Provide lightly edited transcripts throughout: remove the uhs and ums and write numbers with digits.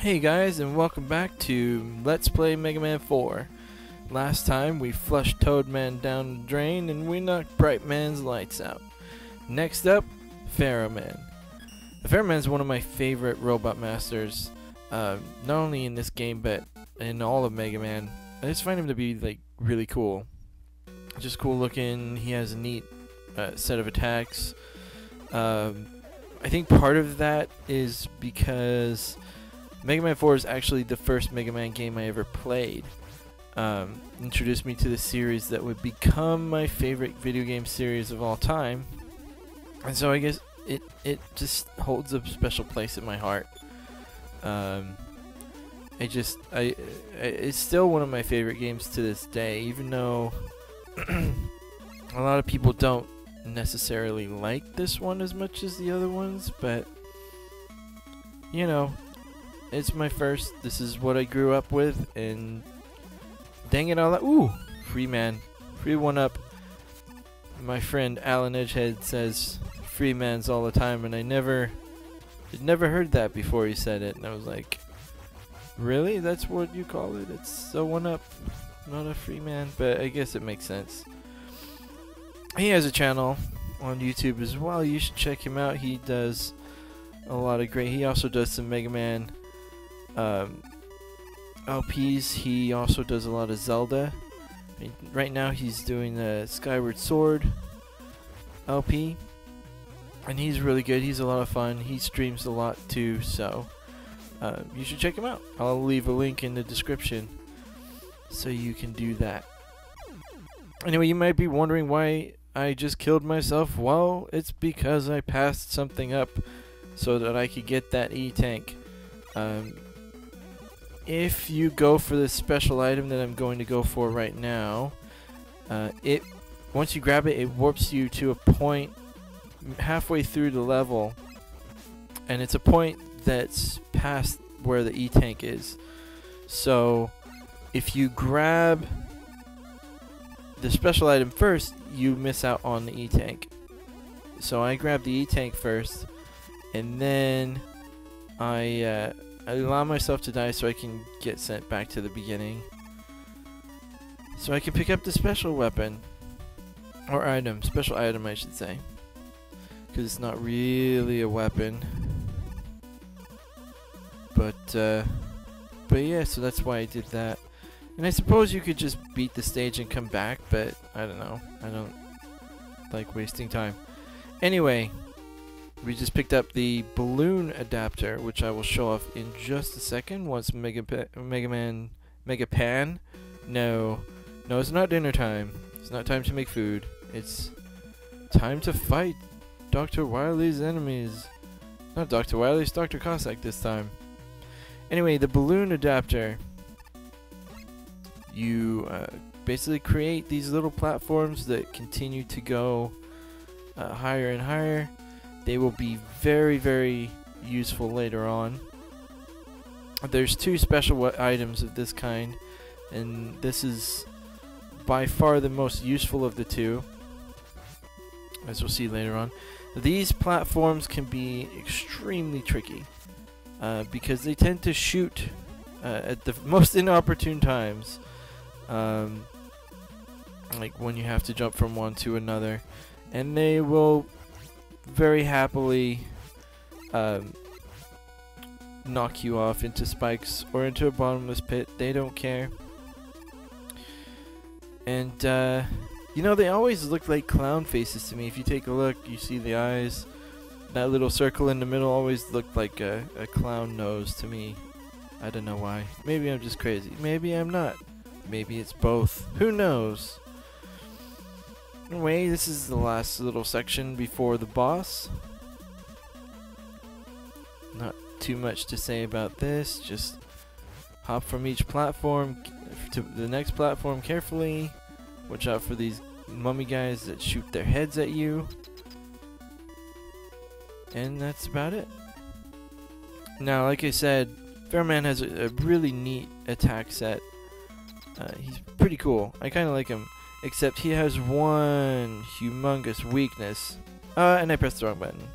Hey guys, and welcome back to Let's Play Mega Man 4. Last time we flushed Toad Man down the drain and we knocked Bright Man's lights out. Next up, Pharaoh Man. The Pharaoh Man is one of my favorite robot masters, not only in this game but in all of Mega Man. I just find him to be like really cool. Just cool looking. He has a neat set of attacks. I think part of that is because Mega Man 4 is actually the first Mega Man game I ever played. Introduced me to the series that would become my favorite video game series of all time. And so I guess it just holds a special place in my heart. It's still one of my favorite games to this day, even though a lot of people don't necessarily like this one as much as the other ones, but you know, it's my first. This is what I grew up with, and dang it all. Ooh, free man, free one up. My friend Alan Edgehead says free mans all the time, and I'd never heard that before he said it, and I was like, really? That's what you call it? It's a one up, not a free man, but I guess it makes sense. He has a channel on YouTube as well. You should check him out. He does a lot of great. He also does some Mega Man LPs. He also does a lot of Zelda. Right now he's doing the Skyward Sword LP, and he's really good. He's a lot of fun. He streams a lot too, so you should check him out. I'll leave a link in the description so you can do that. Anyway, you might be wondering why I just killed myself. Well, it's because I passed something up so that I could get that E-Tank. If you go for this special item that I'm going to go for right now, once you grab it, it warps you to a point halfway through the level, and it's a point that's past where the E-Tank is. So if you grab the special item first, you miss out on the E-Tank. So I grabbed the E-Tank first, and then I allow myself to die so I can get sent back to the beginning, so I can pick up the special weapon, or item, special item I should say, because it's not really a weapon, but yeah, so that's why I did that. And I suppose you could just beat the stage and come back, but I don't know, I don't like wasting time. Anyway, we just picked up the balloon adapter, which I will show off in just a second once Mega Pan. No, it's not dinner time. It's not time to make food. It's time to fight Dr. Wily's enemies. Not Dr. Wily, it's Dr. Cossack this time. Anyway, the balloon adapter. You basically create these little platforms that continue to go higher and higher. They will be very, very useful later on. There's two special items of this kind, and this is by far the most useful of the two, as we'll see later on. These platforms can be extremely tricky because they tend to shoot at the most inopportune times, like when you have to jump from one to another, and they will very happily knock you off into spikes or into a bottomless pit. They don't care. And you know, they always look like clown faces to me. If you take a look, you see the eyes. That little circle in the middle always looked like a clown nose to me. I don't know why. Maybe I'm just crazy. Maybe I'm not. Maybe it's both. Who knows? Anyway, this is the last little section before the boss. Not too much to say about this. Just hop from each platform to the next platform carefully. Watch out for these mummy guys that shoot their heads at you. And that's about it. Now, like I said, Pharaoh Man has a really neat attack set. He's pretty cool. I kind of like him. Except he has one humongous weakness. And I pressed the wrong button.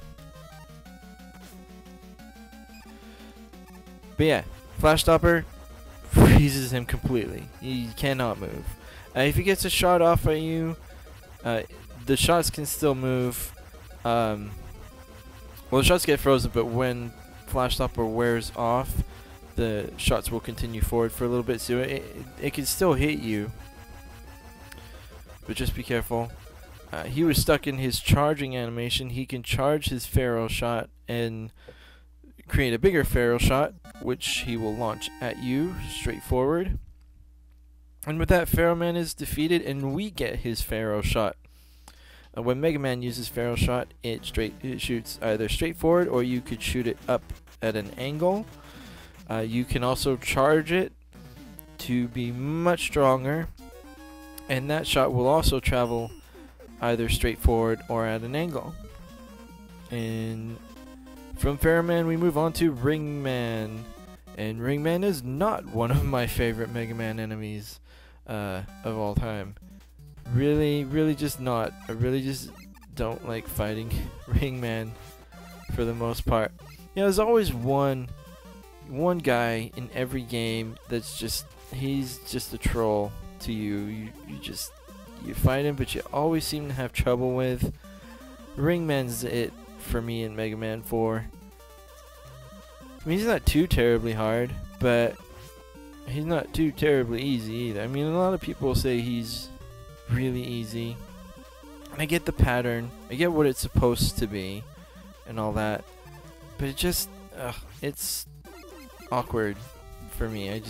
But yeah, Flash Stopper freezes him completely. He cannot move. If he gets a shot off at you, the shots can still move. Well, the shots get frozen, but when Flash Stopper wears off, the shots will continue forward for a little bit, so it can still hit you. But just be careful. He was stuck in his charging animation. He can charge his Pharaoh shot and create a bigger Pharaoh shot, which he will launch at you straight forward. And with that, Pharaoh Man is defeated, and we get his Pharaoh shot. When Mega Man uses Pharaoh shot, it shoots either straight forward, or you could shoot it up at an angle. You can also charge it to be much stronger, and that shot will also travel either straight forward or at an angle. And from Pharaoh Man, we move on to Ring Man. And Ring Man is not one of my favorite Mega Man enemies of all time. Really just not. I really just don't like fighting Ring Man for the most part. You know, there's always one guy in every game that's he's just a troll to you. You fight him, but you always seem to have trouble with. Ring Man's it for me in Mega Man 4. I mean, he's not too terribly hard, but he's not too terribly easy either. I mean, a lot of people say he's really easy. I get the pattern, I get what it's supposed to be, and all that, but it's awkward for me. I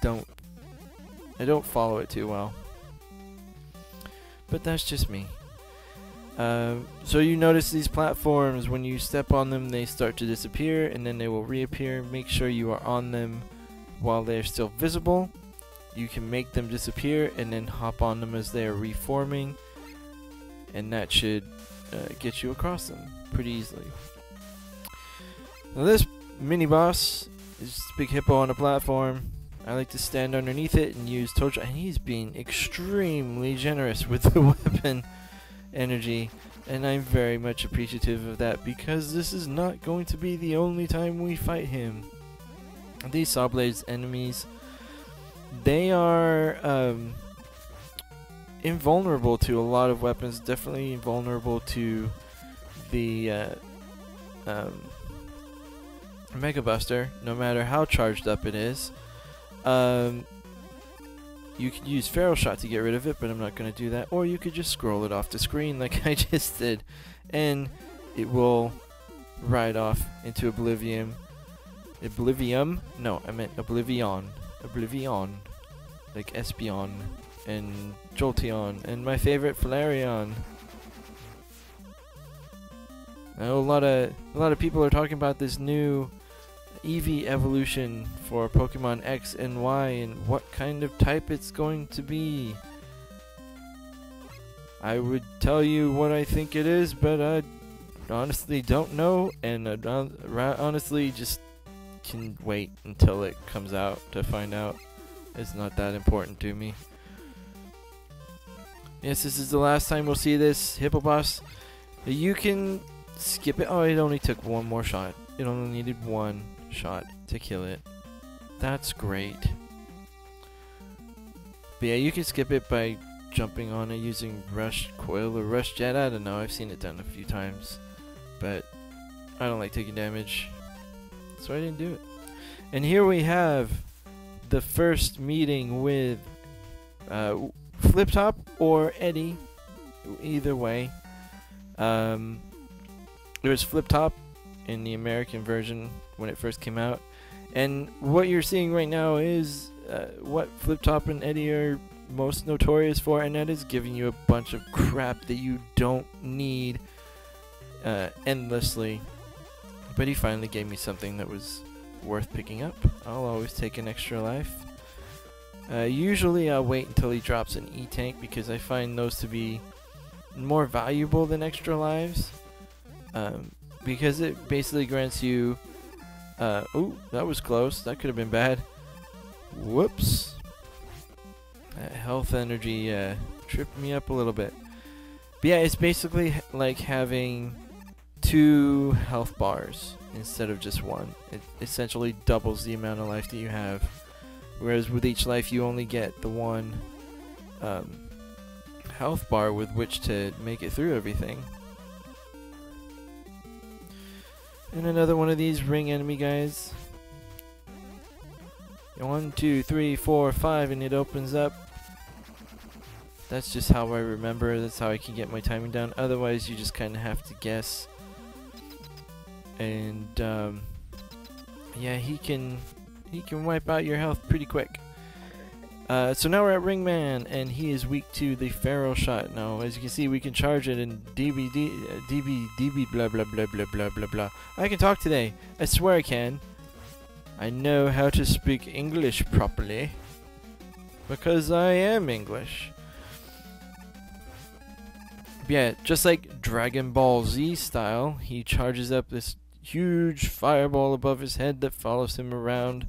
don't follow it too well. But that's just me. So you notice these platforms, when you step on them, they start to disappear, and then they will reappear. Make sure you are on them while they're still visible. You can make them disappear and then hop on them as they are reforming, and that should get you across them pretty easily. Now this mini boss is just a big hippo on a platform. I like to stand underneath it and use torch, and he's being extremely generous with the weapon energy, and I'm very much appreciative of that, because this is not going to be the only time we fight him. These Saw Blades enemies, they are invulnerable to a lot of weapons, definitely invulnerable to the Mega Buster, no matter how charged up it is. You could use Pharaoh Shot to get rid of it, but I'm not going to do that. Or you could just scroll it off the screen like I just did, and it will ride off into oblivion. Oblivium? No, I meant oblivion. Oblivion. Like Espeon and Jolteon and my favorite Flareon. I know a lot of people are talking about this new Eevee evolution for Pokemon X and Y and what kind of type it's going to be. I would tell you what I think it is, but I honestly don't know, and honestly just can wait until it comes out to find out. It's not that important to me. Yes, this is the last time we'll see this Hippo Boss. You can skip it. Oh, it only took one more shot. It only needed one shot to kill it. That's great. But yeah, you can skip it by jumping on it using Rush Coil or Rush Jet. I don't know, I've seen it done a few times, but I don't like taking damage, so I didn't do it. And here we have the first meeting with Flip Top or Eddie, either way. There was Flip Top in the American version when it first came out, and what you're seeing right now is what Flip Top and Eddie are most notorious for, and that is giving you a bunch of crap that you don't need endlessly. But he finally gave me something that was worth picking up. I'll always take an extra life. Usually I'll wait until he drops an E-Tank, because I find those to be more valuable than extra lives, because it basically grants you ooh, that was close. That could have been bad. Whoops. That health energy tripped me up a little bit. But yeah, it's basically like having 2 health bars instead of just 1. It essentially doubles the amount of life that you have. Whereas with each life you only get the 1 health bar with which to make it through everything. And another one of these ring enemy guys. 1, 2, 3, 4, 5, and it opens up. That's just how I remember. That's how I can get my timing down. Otherwise, you just kind of have to guess. And yeah, he can wipe out your health pretty quick. So now we're at Ring Man, and he is weak to the Pharaoh shot. Now, as you can see, we can charge it in DB blah blah blah blah blah blah blah. I can talk today. I swear I can. I know how to speak English properly because I am English. Yeah, just like Dragon Ball Z style, he charges up this huge fireball above his head that follows him around,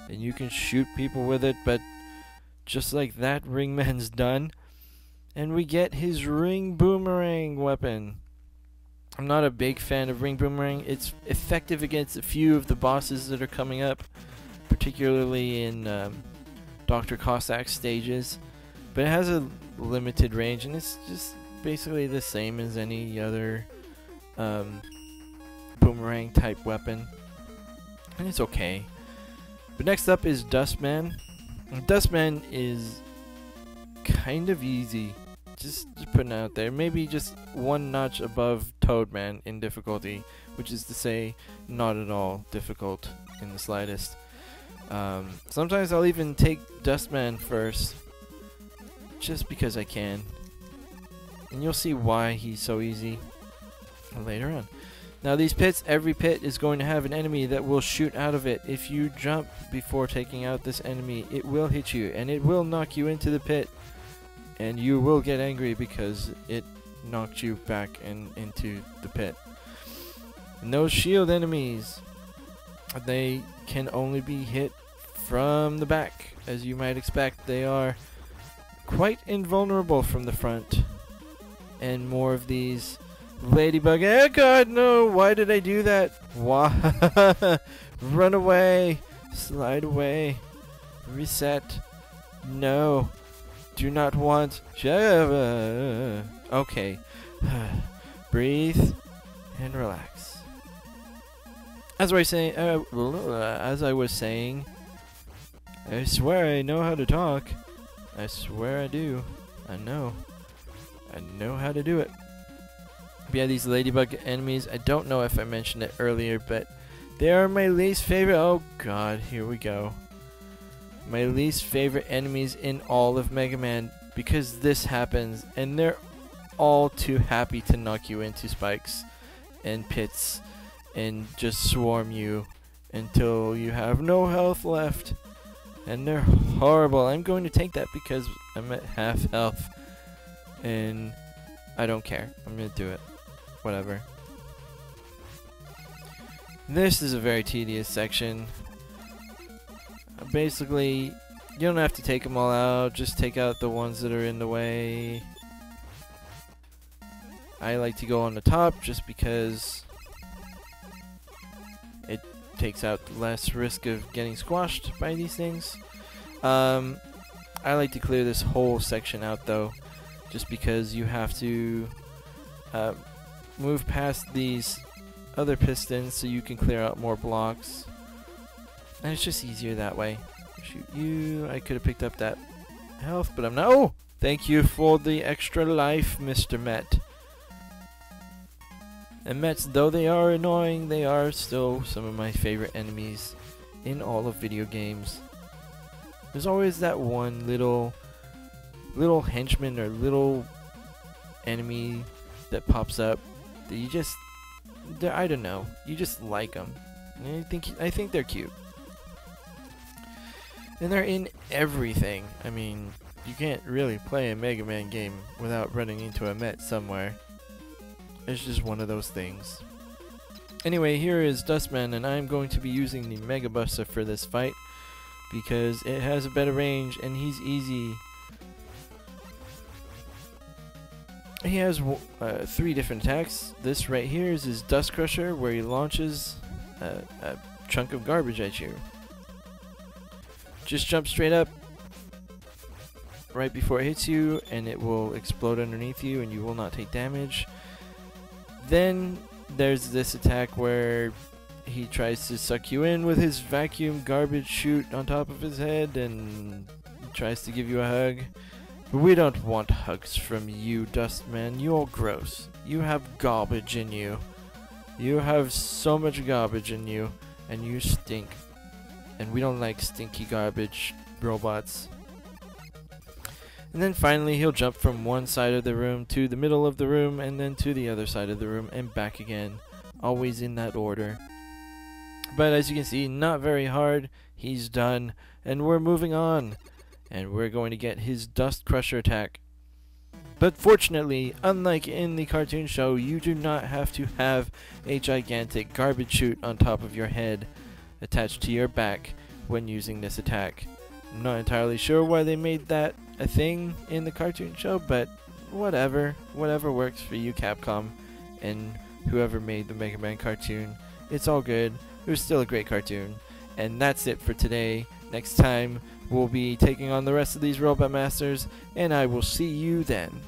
and you can shoot people with it, but just like that, Ringman's done, and we get his Ring Boomerang weapon. I'm not a big fan of Ring Boomerang. It's effective against a few of the bosses that are coming up, particularly in Dr. Cossack's stages, but it has a limited range, and it's just basically the same as any other boomerang type weapon, and it's okay. But next up is Dustman. Dustman is kind of easy, just putting it out there. Maybe just 1 notch above Toadman in difficulty, which is to say not at all difficult in the slightest. Sometimes I'll even take Dustman first just because I can, and you'll see why he's so easy later on. Now these pits, every pit is going to have an enemy that will shoot out of it. If you jump before taking out this enemy, it will hit you and it will knock you into the pit, and you will get angry because it knocked you back into the pit. And those shield enemies, they can only be hit from the back. As you might expect, they are quite invulnerable from the front. And more of these ladybug. Oh god, no! Why did I do that? Why? Run away. Slide away. Reset. No. Do not want. Okay. Breathe and relax. As I was saying, I swear I know how to talk. I swear I do. I know how to do it. But yeah, these ladybug enemies, I don't know if I mentioned it earlier, but they are my least favorite. Oh god, here we go. My least favorite enemies in all of Mega Man, because this happens, and they're all too happy to knock you into spikes and pits and just swarm you until you have no health left. And they're horrible. I'm going to take that because I'm at half health, and I don't care. I'm going to do it. Whatever. This is a very tedious section. Basically, you don't have to take them all out, just take out the ones that are in the way. I like to go on the top just because it takes out less risk of getting squashed by these things. I like to clear this whole section out though, just because you have to move past these other pistons so you can clear out more blocks, and it's just easier that way. Shoot you. I could have picked up that health, but I'm not. Oh, thank you for the extra life, Mr. Met. And Mets, though they are annoying, they are still some of my favorite enemies in all of video games. There's always that one little henchman or little enemy that pops up that you just, I don't know, you just like them. And I think they're cute. And they're in everything. I mean, you can't really play a Mega Man game without running into a Met somewhere. It's just one of those things. Anyway, here is Dustman, and I'm going to be using the Mega Buster for this fight because it has a better range and he's easy. he has 3 different attacks. This right here is his Dust Crusher, where he launches a chunk of garbage at you. Just jump straight up right before it hits you, and it will explode underneath you, and you will not take damage. Then there's this attack where he tries to suck you in with his vacuum garbage chute on top of his head and tries to give you a hug. But we don't want hugs from you, Dustman. You're gross. You have garbage in you. You have so much garbage in you, and you stink. And we don't like stinky garbage robots. And then finally he'll jump from one side of the room to the middle of the room, and then to the other side of the room and back again. Always in that order. But as you can see, not very hard. He's done, and we're moving on. And we're going to get his Dust Crusher attack. But fortunately, unlike in the cartoon show, you do not have to have a gigantic garbage chute on top of your head attached to your back when using this attack. I'm not entirely sure why they made that a thing in the cartoon show, but whatever works for you, Capcom, and whoever made the Mega Man cartoon. It's all good. It was still a great cartoon. And that's it for today. Next time we'll be taking on the rest of these Robot Masters, and I will see you then.